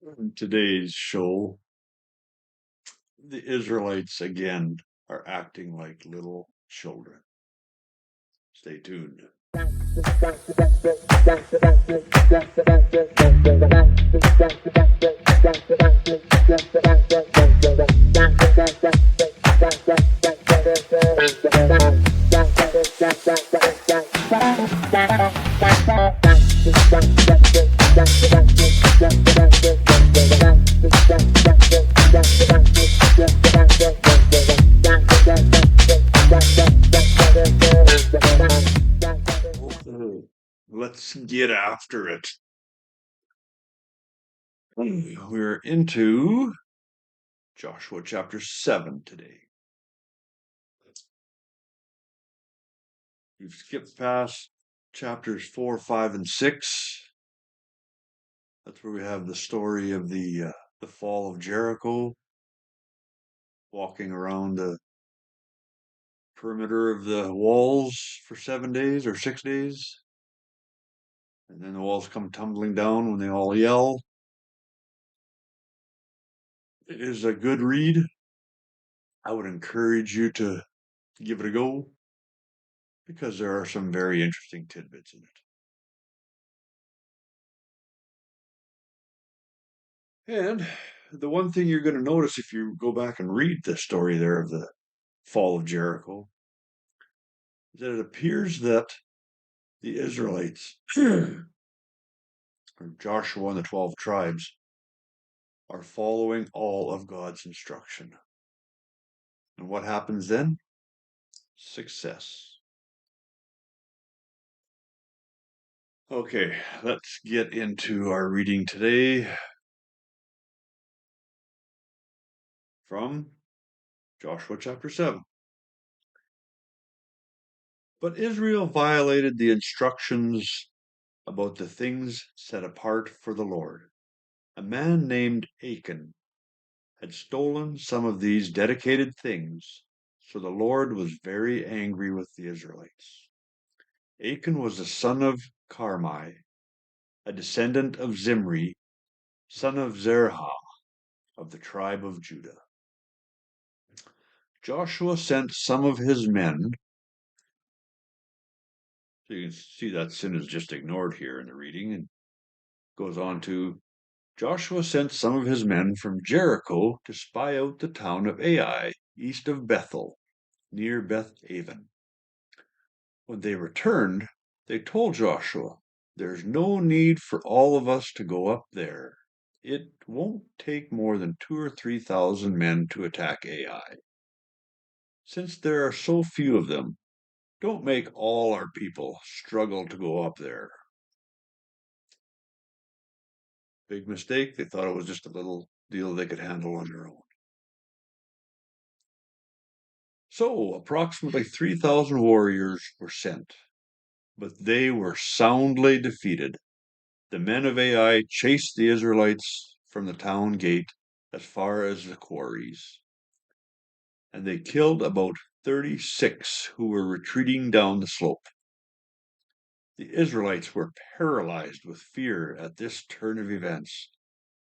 In today's show, the Israelites again are acting like little children. Stay tuned. Let's get after it. We're into Joshua chapter 7 today. We've skipped past chapters 4, 5, and 6. That's where we have the story of the fall of Jericho, walking around the perimeter of the walls for 7 days or 6 days. And then the walls come tumbling down when they all yell. It is a good read. I would encourage you to give it a go because there are some very interesting tidbits in it. And the one thing you're going to notice if you go back and read the story there of the fall of Jericho is that it appears that the Israelites, or Joshua and the 12 tribes, are following all of God's instruction. And what happens then? Success. Okay, let's get into our reading today from Joshua chapter 7. But Israel violated the instructions about the things set apart for the Lord. A man named Achan had stolen some of these dedicated things, so the Lord was very angry with the Israelites. Achan was the son of Carmi, a descendant of Zimri, son of Zerah, of the tribe of Judah. Joshua sent some of his men. So you can see that sin is just ignored here in the reading, and goes on to Joshua sent some of his men from Jericho to spy out the town of Ai, east of Bethel, near Beth Aven. When they returned, they told Joshua, "There's no need for all of us to go up there. It won't take more than 2,000 or 3,000 men to attack Ai. Since there are so few of them, don't make all our people struggle to go up there." Big mistake. They thought it was just a little deal they could handle on their own. So, approximately 3,000 warriors were sent, but they were soundly defeated. The men of Ai chased the Israelites from the town gate as far as the quarries, and they killed about 36 who were retreating down the slope. The Israelites were paralyzed with fear at this turn of events,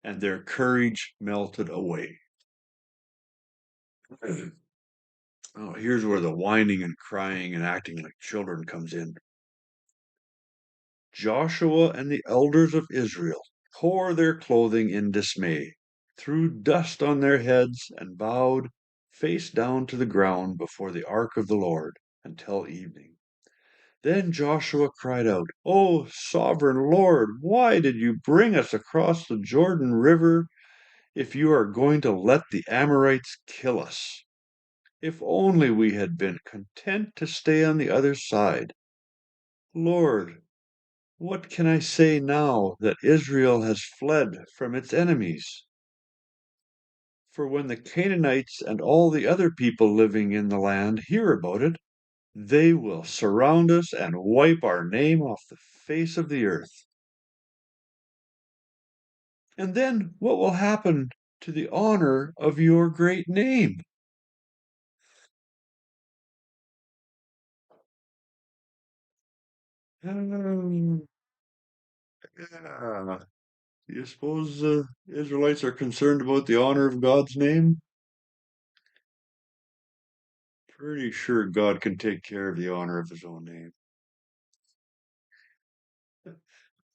and their courage melted away. Oh, here's where the whining and crying and acting like children comes in. Joshua and the elders of Israel tore their clothing in dismay, threw dust on their heads, and bowed face down to the ground before the ark of the Lord until evening. Then Joshua cried out, "O sovereign Lord, why did you bring us across the Jordan River if you are going to let the Amorites kill us? If only we had been content to stay on the other side. Lord, what can I say now that Israel has fled from its enemies? For when the Canaanites and all the other people living in the land hear about it, they will surround us and wipe our name off the face of the earth. And then what will happen to the honor of your great name?" Yeah. Do you suppose the Israelites are concerned about the honor of God's name? Pretty sure God can take care of the honor of his own name.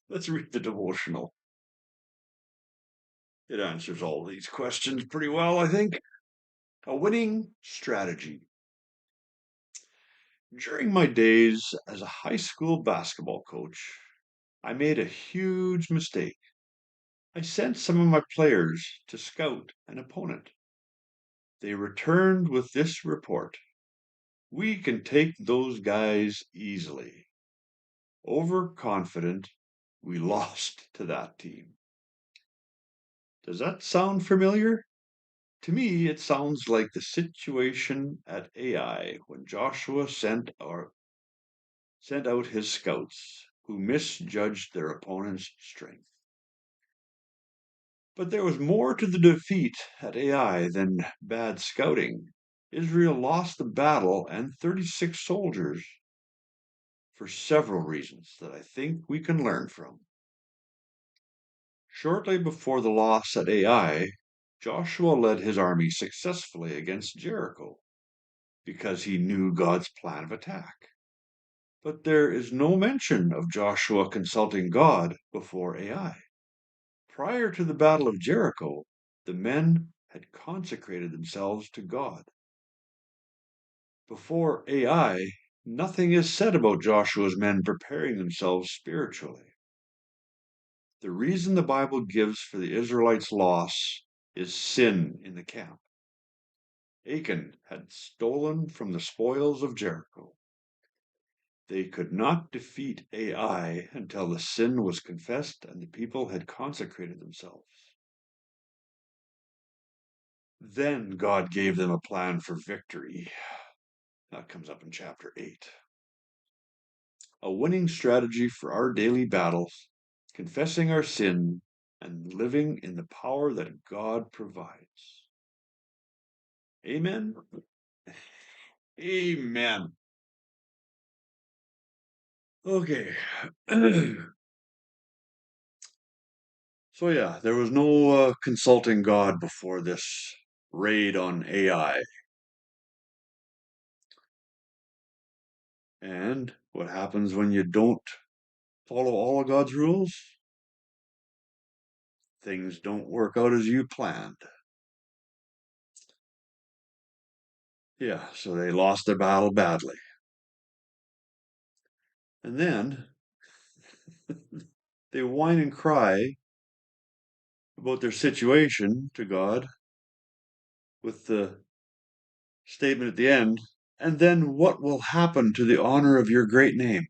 Let's read the devotional. It answers all these questions pretty well, I think. A winning strategy. During my days as a high school basketball coach, I made a huge mistake. I sent some of my players to scout an opponent. They returned with this report: "We can take those guys easily." Overconfident, we lost to that team. Does that sound familiar? To me, it sounds like the situation at Ai when Joshua sent out his scouts, who misjudged their opponent's strength. But there was more to the defeat at Ai than bad scouting. Israel lost the battle and 36 soldiers for several reasons that I think we can learn from. Shortly before the loss at Ai, Joshua led his army successfully against Jericho because he knew God's plan of attack. But there is no mention of Joshua consulting God before Ai. Prior to the Battle of Jericho, the men had consecrated themselves to God. Before Ai, nothing is said about Joshua's men preparing themselves spiritually. The reason the Bible gives for the Israelites' loss is sin in the camp. Achan had stolen from the spoils of Jericho. They could not defeat Ai until the sin was confessed and the people had consecrated themselves. Then God gave them a plan for victory. That comes up in chapter 8. A winning strategy for our daily battles, confessing our sin and living in the power that God provides. Amen? Amen. Okay. So yeah, there was no consulting God before this raid on Ai. And what happens when you don't follow all of God's rules? Things don't work out as you planned. Yeah, so they lost their battle badly. And then they whine and cry about their situation to God with the statement at the end, "And then what will happen to the honor of your great name?"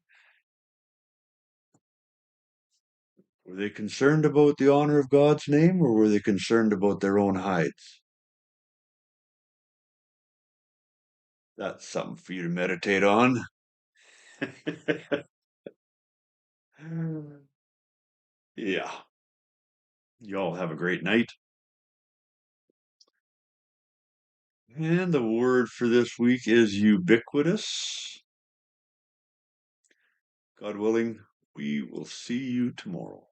Were they concerned about the honor of God's name, or were they concerned about their own hides? That's something for you to meditate on. Yeah. Y'all have a great night. And the word for this week is ubiquitous. God willing, we will see you tomorrow.